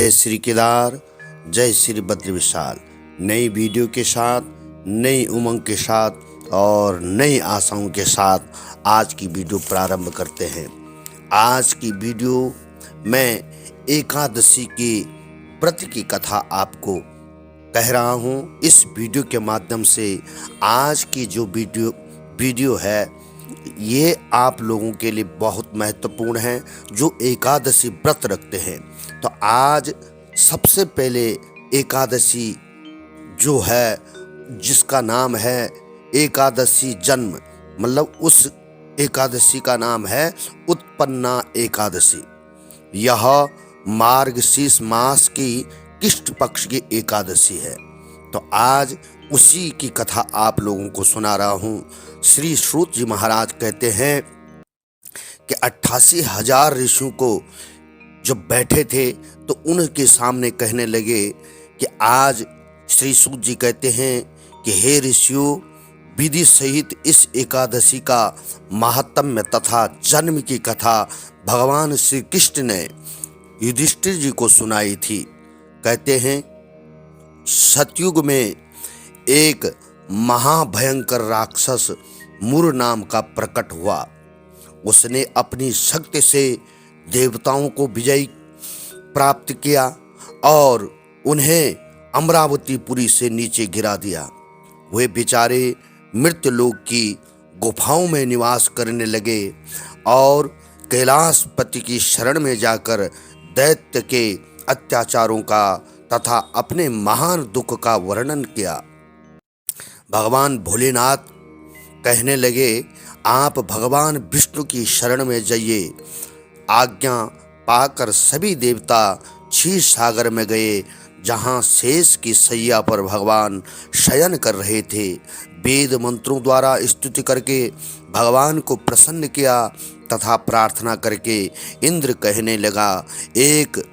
जय श्री केदार, जय श्री बद्री विशाल। नई वीडियो के साथ, नई उमंग के साथ और नई आशाओं के साथ आज की वीडियो प्रारंभ करते हैं। आज की वीडियो मैं एकादशी की व्रत की कथा आपको कह रहा हूँ। इस वीडियो के माध्यम से आज की जो वीडियो है ये आप लोगों के लिए बहुत महत्वपूर्ण है जो एकादशी व्रत रखते हैं। तो आज सबसे पहले एकादशी जो है जिसका नाम है एकादशी जन्म, मतलब उस एकादशी का नाम है उत्पन्ना एकादशी। यह मार्गशीर्ष मास की कृष्ण पक्ष की एकादशी है। तो आज उसी की कथा आप लोगों को सुना रहा हूँ। श्री सूत जी महाराज कहते हैं कि 88,000 ऋषियों को जब बैठे थे तो उनके सामने कहने लगे कि आज श्री सूत जी कहते हैं कि हे ऋषियों, विधि सहित इस एकादशी का महात्म्य तथा जन्म की कथा भगवान श्री कृष्ण ने युधिष्ठिर जी को सुनाई थी। कहते हैं सतयुग में एक महाभयंकर राक्षस मुर नाम का प्रकट हुआ। उसने अपनी शक्ति से देवताओं को विजय प्राप्त किया और उन्हें अमरावतीपुरी से नीचे गिरा दिया। वे बेचारे मृत्युलोक की गुफाओं में निवास करने लगे और कैलाशपति की शरण में जाकर दैत्य के अत्याचारों का तथा अपने महान दुख का वर्णन किया। भगवान भोलेनाथ कहने लगे, आप भगवान विष्णु की शरण में जाइए। आज्ञा पाकर सभी देवता क्षीर सागर में गए, जहाँ शेष की सैया पर भगवान शयन कर रहे थे। वेद मंत्रों द्वारा स्तुति करके भगवान को प्रसन्न किया तथा प्रार्थना करके इंद्र कहने लगा, एक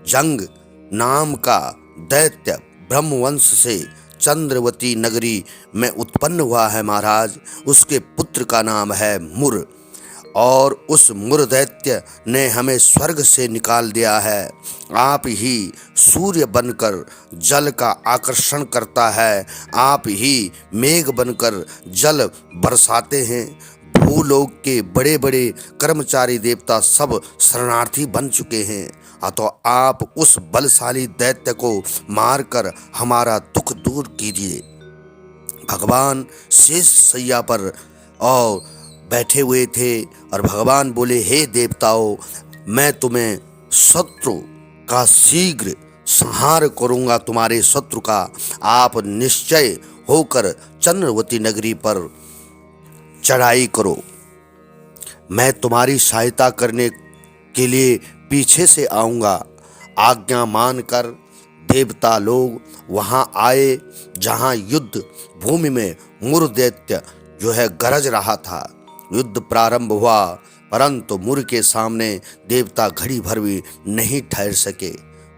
जंग नाम का दैत्य ब्रह्मवंश से चंद्रवती नगरी में उत्पन्न हुआ है महाराज। उसके पुत्र का नाम है मुर और उस मुर दैत्य ने हमें स्वर्ग से निकाल दिया है। आप ही सूर्य बनकर जल का आकर्षण करता है, आप ही मेघ बनकर जल बरसाते हैं। भूलोक के बड़े बड़े कर्मचारी देवता सब शरणार्थी बन चुके हैं। तो आप उस बलशाली दैत्य को मारकर हमारा दुख दूर कीजिए। भगवान शेष सैया पर और बैठे हुए थे और भगवान बोले, हे देवताओं, मैं तुम्हें शत्रु का शीघ्र संहार करूंगा। तुम्हारे शत्रु का आप निश्चय होकर चंद्रवती नगरी पर चढ़ाई करो। मैं तुम्हारी सहायता करने के लिए पीछे से आऊँगा। आज्ञा मानकर देवता लोग वहाँ आए जहाँ युद्ध भूमि में मुर दैत्य जो है गरज रहा था। युद्ध प्रारंभ हुआ परंतु मुर के सामने देवता घड़ी भर भी नहीं ठहर सके।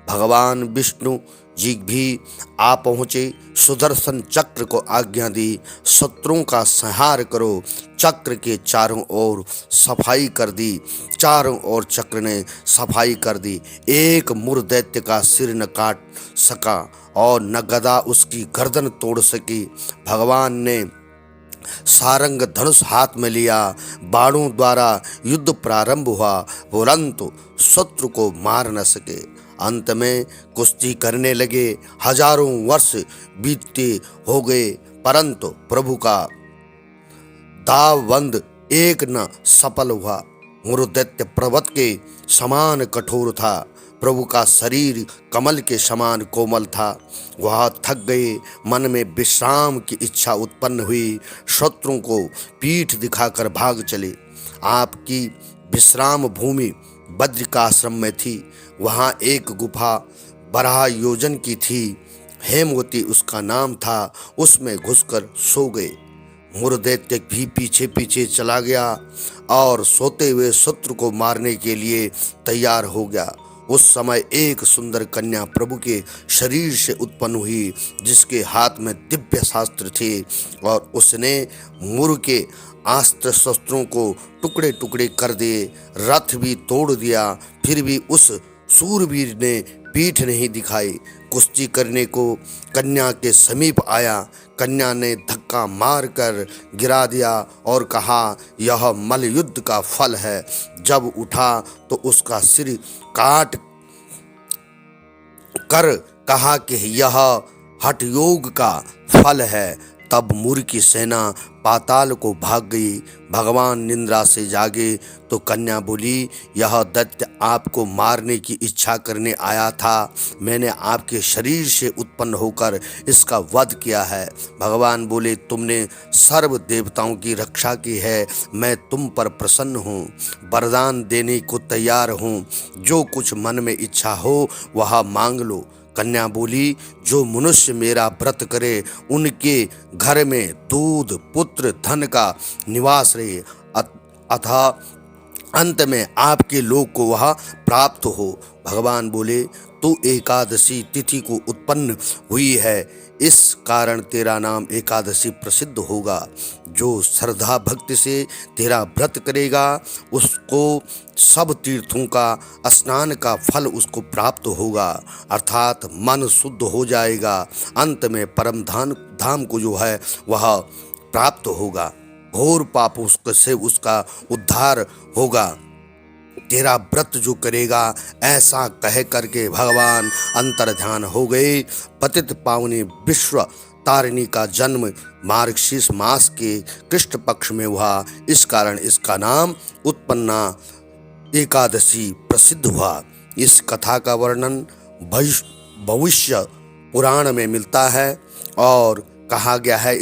भगवान विष्णु जी भी आ पहुँचे, सुदर्शन चक्र को आज्ञा दी, शत्रुओं का संहार करो। चक्र के चारों ओर सफाई कर दी, चारों ओर चक्र ने सफाई कर दी। एक मुर दैत्य का सिर न काट सका और न गदा उसकी गर्दन तोड़ सकी। भगवान ने सारंग धनुष हाथ में लिया, बाणों द्वारा युद्ध प्रारंभ हुआ परंतु शत्रु को मार न सके। अंत में कुश्ती करने लगे। हजारों वर्ष बीतते हो गए परंतु प्रभु का दावबंद एक न सफल हुआ। मुर दैत्य पर्वत के समान कठोर था, प्रभु का शरीर कमल के समान कोमल था। वह थक गए, मन में विश्राम की इच्छा उत्पन्न हुई, शत्रुओं को पीठ दिखाकर भाग चले। आपकी विश्राम भूमि बद्रिकाश्रम में थी। वहाँ एक गुफा 12 योजन की थी, हेमवती उसका नाम था। उसमें घुसकर सो गए। मुर दैत्य भी पीछे पीछे चला गया और सोते हुए शत्रु को मारने के लिए तैयार हो गया। उस समय एक सुंदर कन्या प्रभु के शरीर से उत्पन्न हुई, जिसके हाथ में दिव्य शास्त्र थे और उसने मुर के अस्त्र शस्त्रों को टुकड़े टुकड़े कर दिए, रथ भी तोड़ दिया। फिर भी उस सूरवीर ने पीठ नहीं दिखाई। कुश्ती करने को कन्या के समीप आया। कन्या ने धक्का मारकर गिरा दिया और कहा, यह मल्लयुद्ध का फल है। जब उठा तो उसका सिर काट कर कहा कि यह हठयोग का फल है। तब मुर की सेना पाताल को भाग गई। भगवान निद्रा से जागे तो कन्या बोली, यह दैत्य आपको मारने की इच्छा करने आया था। मैंने आपके शरीर से उत्पन्न होकर इसका वध किया है। भगवान बोले, तुमने सर्व देवताओं की रक्षा की है। मैं तुम पर प्रसन्न हूँ, वरदान देने को तैयार हूँ। जो कुछ मन में इच्छा हो वह मांग लो। कन्या बोली, जो मनुष्य मेरा व्रत करे उनके घर में दूध पुत्र धन का निवास रहे, अतः अंत में आपके लोक को वह प्राप्त हो। भगवान बोले, तू एकादशी तिथि को उत्पन्न हुई है, इस कारण तेरा नाम एकादशी प्रसिद्ध होगा। जो श्रद्धा भक्ति से तेरा व्रत करेगा उसको सब तीर्थों का स्नान का फल उसको प्राप्त होगा, अर्थात मन शुद्ध हो जाएगा। अंत में परम धाम को जो है वह प्राप्त होगा। घोर पापों से उसका उद्धार होगा। तेरा व्रत जो करेगा, ऐसा कह करके भगवान अंतर्ध्यान हो गए। पतित पावनी विश्व तारिणी का जन्म मार्गशीर्ष मास के कृष्ण पक्ष में हुआ, इस कारण इसका नाम उत्पन्ना एकादशी प्रसिद्ध हुआ। इस कथा का वर्णन भविष्य पुराण में मिलता है और कहा गया है।